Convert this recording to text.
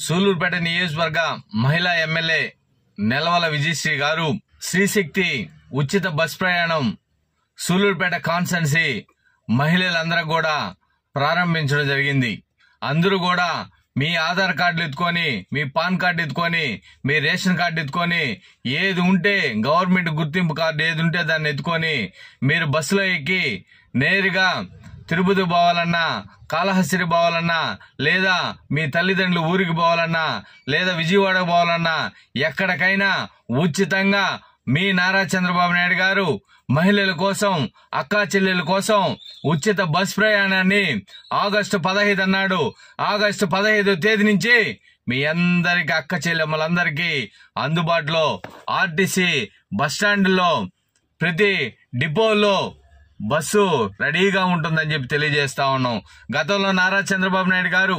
సూలూరుపేట నియోజకవర్గ మహిళా ఎమ్మెల్యే నెలవల విజయశ్రీ గారు శ్రీశక్తి ఉచిత బస్ ప్రయాణం సూలూరుపేట కాన్స్టిట్యున్సీ మహిళలందరూ కూడా ప్రారంభించడం జరిగింది. అందరూ కూడా మీ ఆధార్ కార్డులు ఎత్తుకొని, మీ పాన్ కార్డు ఎత్తుకొని, మీ రేషన్ కార్డు ఎత్తుకొని, ఏది ఉంటే గవర్నమెంట్ గుర్తింపు కార్డు ఏది ఉంటే దాన్ని ఎత్తుకొని మీరు బస్సులో ఎక్కి నేరుగా తిరుపతి పోవాలన్నా, కాళహస్తి పోవాలన్నా, లేదా మీ తల్లిదండ్రులు ఊరికి పోవాలన్నా, లేదా విజయవాడ పోవాలన్నా, ఎక్కడికైనా ఉచితంగా మీ నారా చంద్రబాబు నాయుడు గారు మహిళల కోసం, అక్కా చెల్లెల కోసం ఉచిత బస్ ప్రయాణాన్ని ఆగస్టు 15 అన్నాడు. ఆగస్టు 15వ తేదీ నుంచి మీ అందరికి, అక్క చెల్లెమ్మలందరికీ అందుబాటులో ఆర్టీసీ బస్టాండ్లో ప్రతి డిపోలో బస్సు రెడీగా ఉంటుందని చెప్పి తెలియజేస్తా ఉన్నాం. గతంలో నారా చంద్రబాబు నాయుడు గారు